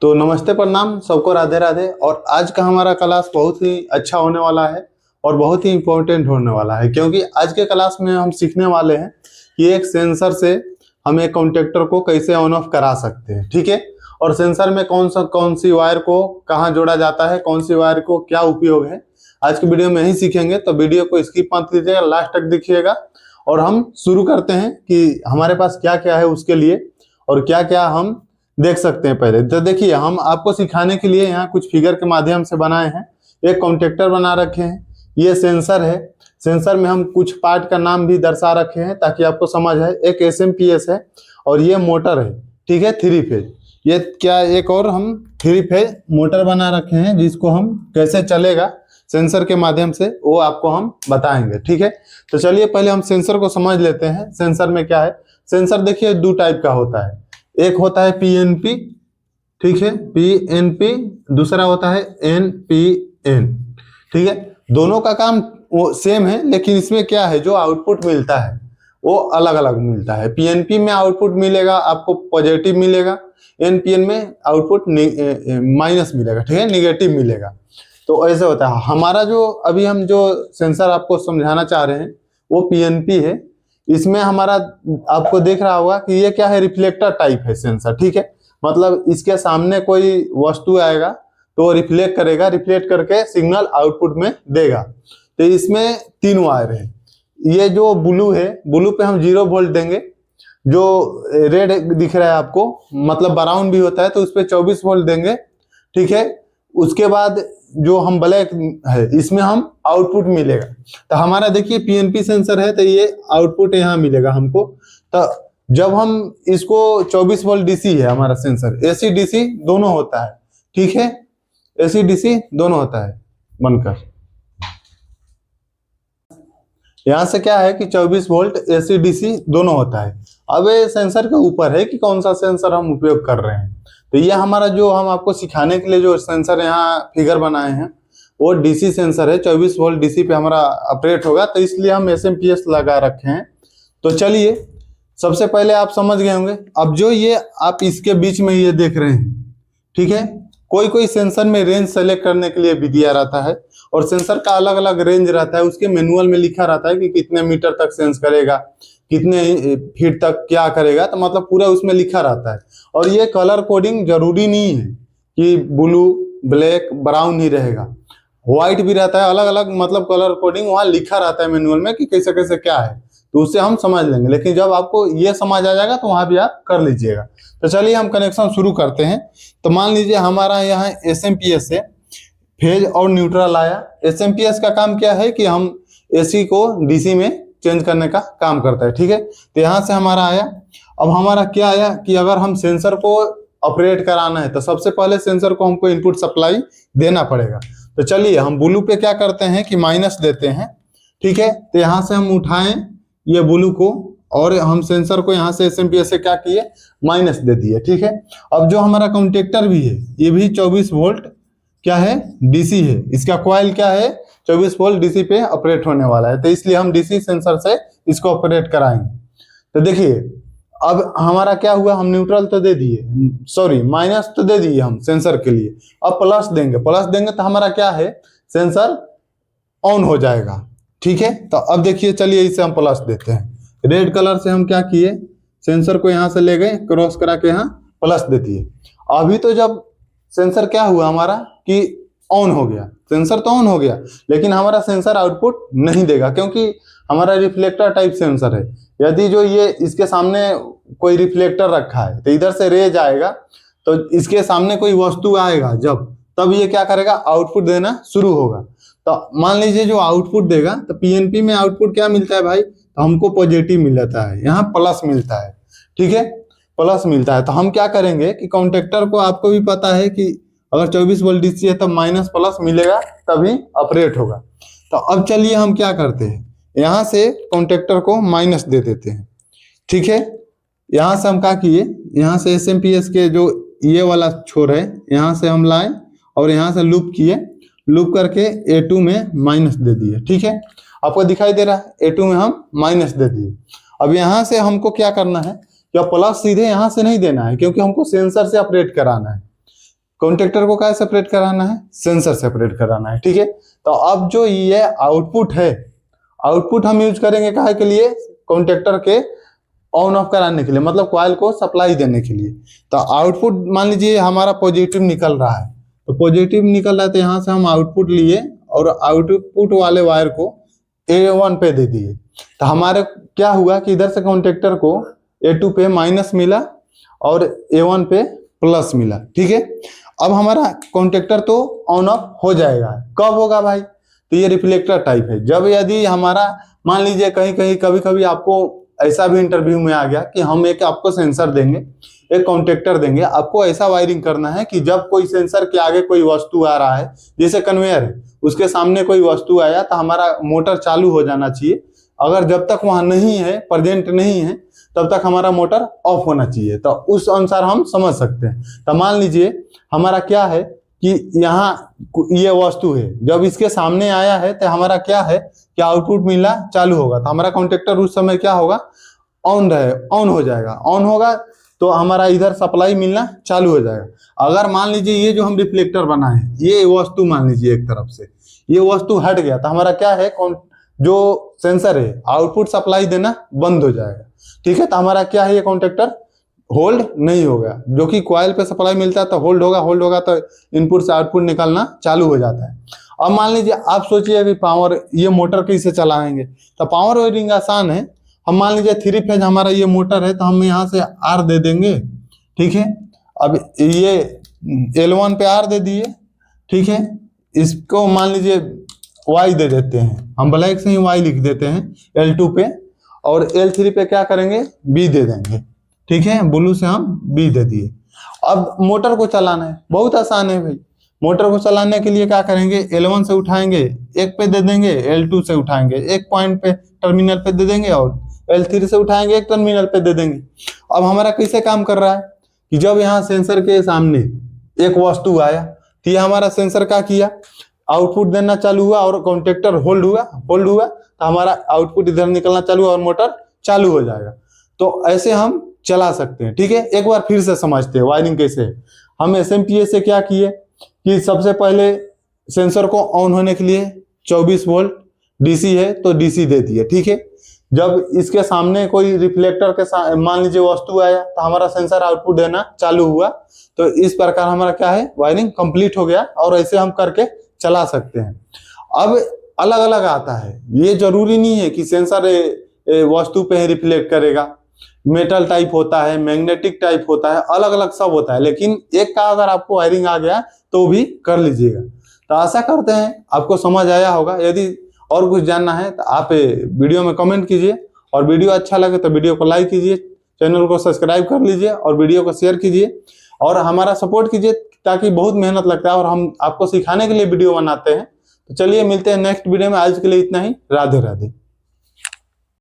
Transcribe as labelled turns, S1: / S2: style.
S1: तो नमस्ते प्रणाम सबको, राधे राधे। और आज का हमारा क्लास बहुत ही अच्छा होने वाला है और बहुत ही इम्पोर्टेंट होने वाला है, क्योंकि आज के क्लास में हम सीखने वाले हैं कि एक सेंसर से हम एक कॉन्टेक्टर को कैसे ऑन ऑफ करा सकते हैं। ठीक है, और सेंसर में कौन सी वायर को कहाँ जोड़ा जाता है, कौन सी वायर को क्या उपयोग है, आज की वीडियो में ही सीखेंगे। तो वीडियो को स्किप मत कीजिएगा, लास्ट तक देखिएगा। और हम शुरू करते हैं कि हमारे पास क्या क्या है उसके लिए और क्या क्या हम देख सकते हैं। पहले तो देखिए, हम आपको सिखाने के लिए यहाँ कुछ फिगर के माध्यम से बनाए हैं। एक कॉन्टेक्टर बना रखे हैं, ये सेंसर है। सेंसर में हम कुछ पार्ट का नाम भी दर्शा रखे हैं ताकि आपको समझ आए। एक एसएमपीएस है और ये मोटर है, ठीक है, 3 फेज। ये क्या, एक और हम 3 फेज मोटर बना रखे हैं जिसको हम कैसे चलेगा सेंसर के माध्यम से वो आपको हम बताएंगे। ठीक है, तो चलिए पहले हम सेंसर को समझ लेते हैं। सेंसर में क्या है, सेंसर देखिए 2 टाइप का होता है। एक होता है पीएनपी, ठीक है, पीएनपी, दूसरा होता है एनपीएन। ठीक है, दोनों का काम वो सेम है, लेकिन इसमें क्या है, जो आउटपुट मिलता है वो अलग अलग मिलता है। पीएनपी में आउटपुट मिलेगा आपको पॉजिटिव मिलेगा, एनपीएन में आउटपुट माइनस मिलेगा, ठीक है, निगेटिव मिलेगा। तो ऐसे होता है। हमारा जो अभी हम जो सेंसर आपको समझाना चाह रहे हैं वो पीएनपी है। इसमें हमारा आपको देख रहा होगा कि ये क्या है, रिफ्लेक्टर टाइप है सेंसर। ठीक है, मतलब इसके सामने कोई वस्तु आएगा तो रिफ्लेक्ट करेगा, रिफ्लेक्ट करके सिग्नल आउटपुट में देगा। तो इसमें 3 वायर है। ये जो ब्लू है, ब्लू पे हम 0 वोल्ट देंगे। जो रेड दिख रहा है आपको, मतलब ब्राउन भी होता है, तो उस पर 24 वोल्ट देंगे। ठीक है, उसके बाद जो हम ब्लैक है इसमें हम आउटपुट मिलेगा। तो हमारा देखिए पीएनपी सेंसर है, तो ये आउटपुट यहाँ मिलेगा हमको। तो जब हम इसको 24 वोल्ट डीसी है हमारा सेंसर, एसी डीसी दोनों होता है। ठीक है, एसी डीसी दोनों होता है बनकर। यहाँ से क्या है कि 24 वोल्ट एसी डीसी दोनों होता है। अब ये सेंसर के ऊपर है कि कौन सा सेंसर हम उपयोग कर रहे हैं। तो ये हमारा जो हम आपको सिखाने के लिए जो सेंसर यहाँ फिगर बनाए हैं वो डीसी सेंसर है। 24 वोल्ट डीसी पे हमारा ऑपरेट होगा, तो इसलिए हम एसएमपीएस लगा रखे हैं। तो चलिए, सबसे पहले आप समझ गए होंगे। अब जो ये आप इसके बीच में ये देख रहे हैं, ठीक है, कोई कोई सेंसर में रेंज सेलेक्ट करने के लिए भी दिया रहता है और सेंसर का अलग अलग रेंज रहता है। उसके मैनुअल में लिखा रहता है कि कितने मीटर तक सेंस करेगा, कितने फीट तक क्या करेगा, तो मतलब पूरा उसमें लिखा रहता है। और ये कलर कोडिंग जरूरी नहीं है कि ब्लू ब्लैक ब्राउन ही रहेगा, व्हाइट भी रहता है, अलग अलग मतलब कलर कोडिंग वहाँ लिखा रहता है मैनुअल में कि कैसे कैसे क्या है, तो उससे हम समझ लेंगे। लेकिन जब आपको ये समझ आ जाएगा तो वहाँ भी आप कर लीजिएगा। तो चलिए हम कनेक्शन शुरू करते हैं। तो मान लीजिए हमारा यहाँ एसएमपीएस से फेज और न्यूट्रल आया। एसएमपीएस का काम क्या है कि हम एसी को डीसी में चेंज करने का काम करता है। ठीक है, तो यहाँ से हमारा आया। अब हमारा क्या आया कि अगर हम सेंसर को ऑपरेट कराना है तो सबसे पहले सेंसर को हमको इनपुट सप्लाई देना पड़ेगा। तो चलिए हम ब्लू पे क्या करते हैं कि माइनस देते हैं। ठीक है, तो यहाँ से हम उठाएं ये ब्लू को और हम सेंसर को यहाँ से एसएमपीएस से क्या किए, माइनस दे दिए। ठीक है, अब जो हमारा कॉन्टेक्टर भी है ये भी 24 वोल्ट क्या है, डीसी है। इसका कॉइल क्या है, 24 वोल्ट डीसी पे ऑपरेट होने वाला है, तो इसलिए हम डीसी सेंसर से इसको ऑपरेट कराएंगे। तो देखिए अब हमारा क्या हुआ, हम न्यूट्रल तो दे दिए, सॉरी माइनस तो दे दिए हम सेंसर के लिए। अब प्लस देंगे, प्लस देंगे तो हमारा क्या है, सेंसर ऑन हो जाएगा। ठीक है, तो अब देखिए, चलिए इसे हम प्लस देते हैं। रेड कलर से हम क्या किए, सेंसर को यहाँ से ले गए, क्रॉस करा के यहाँ प्लस दे दिए। अभी तो जब सेंसर क्या हुआ हमारा कि ऑन हो गया, सेंसर तो ऑन हो गया, लेकिन हमारा सेंसर आउटपुट नहीं देगा क्योंकि हमारा रिफ्लेक्टर टाइप सेंसर है। यदि जो ये इसके सामने कोई रिफ्लेक्टर रखा है तो इधर से रेज आएगा, तो इसके सामने कोई वस्तु आएगा जब, तब ये क्या करेगा, आउटपुट देना शुरू होगा। तो मान लीजिए जो आउटपुट देगा, तो पीएनपी में आउटपुट क्या मिलता है भाई, तो हमको पॉजिटिव मिल जाता है, यहाँ प्लस मिलता है। ठीक है, प्लस मिलता है। तो हम क्या करेंगे कि कॉन्टेक्टर को, आपको भी पता है कि अगर 24 वोल्ट डीसी है तब माइनस प्लस मिलेगा तभी ऑपरेट होगा। तो अब चलिए हम क्या करते हैं, यहाँ से कॉन्टेक्टर को माइनस दे देते हैं। ठीक है, यहाँ से हम क्या किए, यहाँ से एसएमपीएस के जो ये वाला छोर है यहाँ से हम लाए और यहाँ से लूप किए, लूप करके A2 में माइनस दे दिए। ठीक है, आपको दिखाई दे रहा है, A2 में हम माइनस दे दिए। अब यहाँ से हमको क्या करना है, या प्लस सीधे यहाँ से नहीं देना है क्योंकि हमको सेंसर से ऑपरेट कराना है। कॉन्टेक्टर को क्या सेपरेट कराना है, सेंसर सेपरेट कराना है, ठीक है। तो अब जो ये आउटपुट है, आउटपुट हम यूज करेंगे काहे के लिए, कॉन्टेक्टर के ऑन ऑफ कराने के लिए, मतलब कॉइल को सप्लाई देने के लिए। तो आउटपुट मान लीजिए हमारा पॉजिटिव निकल रहा है, तो पॉजिटिव निकल रहा है तो यहाँ से हम आउटपुट लिए और आउटपुट वाले वायर को A1 पे दे दिए। तो हमारे क्या हुआ कि इधर से कॉन्टेक्टर को A2 पे माइनस मिला और A1 पे प्लस मिला, ठीक है। अब हमारा कॉन्टेक्टर तो ऑन ऑफ हो जाएगा। कब होगा भाई, तो ये रिफ्लेक्टर टाइप है। जब यदि हमारा मान लीजिए कहीं कहीं कभी कभी आपको ऐसा भी इंटरव्यू में आ गया कि हम एक आपको सेंसर देंगे, एक कॉन्टेक्टर देंगे, आपको ऐसा वायरिंग करना है कि जब कोई सेंसर के आगे कोई वस्तु आ रहा है, जैसे कन्वेयर है, उसके सामने कोई वस्तु आया तो हमारा मोटर चालू हो जाना चाहिए। अगर जब तक वहां नहीं है, प्रेजेंट नहीं है, तब तक हमारा मोटर ऑफ होना चाहिए। तो उस अनुसार हम समझ सकते हैं। तो मान लीजिए हमारा क्या है कि यहाँ ये वस्तु है, जब इसके सामने आया है तो हमारा क्या है कि आउटपुट मिला, चालू होगा, तो हमारा कॉन्टेक्टर उस समय क्या होगा, ऑन हो जाएगा। ऑन होगा तो हमारा इधर सप्लाई मिलना चालू हो जाएगा। अगर मान लीजिए ये जो हम रिफ्लेक्टर बनाए हैं, ये वस्तु मान लीजिए एक तरफ से ये वस्तु हट गया, तो हमारा क्या है, जो सेंसर है आउटपुट सप्लाई देना बंद हो जाएगा, ठीक है। तो हमारा क्या है, ये कॉन्टेक्टर होल्ड नहीं होगा। जो कि कॉइल पे सप्लाई मिलता है तो होल्ड होगा तो इनपुट से आउटपुट निकलना चालू हो जाता है। अब मान लीजिए आप सोचिए कि पावर, ये मोटर कैसे चलाएंगे, तो पावर वायरिंग आसान है। हम मान लीजिए 3 फेज हमारा ये मोटर है, तो हम यहाँ से आर दे देंगे, ठीक है। अब ये L1 पे आर दे दिए, ठीक है। इसको मान लीजिए वाई दे देते हैं, हम ब्लैक से ही वाई लिख देते हैं L2 पे, और L3 पे क्या करेंगे, बी दे देंगे, ठीक है। ब्लू से हम बी दे दिए। अब मोटर को चलाना है, बहुत आसान है भाई। मोटर को चलाने के लिए क्या करेंगे, L1 से उठाएंगे, एक पे दे देंगे, L2 से उठाएंगे, एक पॉइंट पे टर्मिनल पे दे देंगे, और L3 से उठाएंगे, एक टर्मिनल पे दे देंगे। अब हमारा कैसे काम कर रहा है कि जब यहाँ सेंसर के सामने एक वस्तु आया, तो ये हमारा सेंसर क्या किया, आउटपुट देना चालू हुआ और कॉन्टेक्टर होल्ड हुआ, तो हमारा आउटपुट इधर निकलना चालू हुआ और मोटर चालू हो जाएगा। तो ऐसे हम चला सकते हैं, ठीक है। एक बार फिर से समझते हैं वायरिंग कैसे है। हम SMPS से क्या किए कि सबसे पहले सेंसर को ऑन होने के लिए 24 वोल्ट DC है तो DC दे दिए, ठीक है। जब इसके सामने कोई रिफ्लेक्टर के मान लीजिए वस्तु आया, तो हमारा सेंसर आउटपुट देना चालू हुआ। तो इस प्रकार हमारा क्या है, वायरिंग कंप्लीट हो गया, और ऐसे हम करके चला सकते हैं। अब अलग अलग आता है, ये जरूरी नहीं है कि सेंसर वस्तु पे रिफ्लेक्ट करेगा। मेटल टाइप होता है, मैग्नेटिक टाइप होता है, अलग अलग सब होता है, लेकिन एक का अगर आपको वायरिंग आ गया तो भी कर लीजिएगा। तो आशा करते हैं आपको समझ आया होगा। यदि और कुछ जानना है तो आप वीडियो में कमेंट कीजिए, और वीडियो अच्छा लगे तो वीडियो को लाइक कीजिए, चैनल को सब्सक्राइब कर लीजिए, और वीडियो को शेयर कीजिए, और हमारा सपोर्ट कीजिए, ताकि बहुत मेहनत लगता है और हम आपको सिखाने के लिए वीडियो बनाते हैं। तो चलिए मिलते हैं नेक्स्ट वीडियो में। आज के लिए इतना ही। राधे राधे।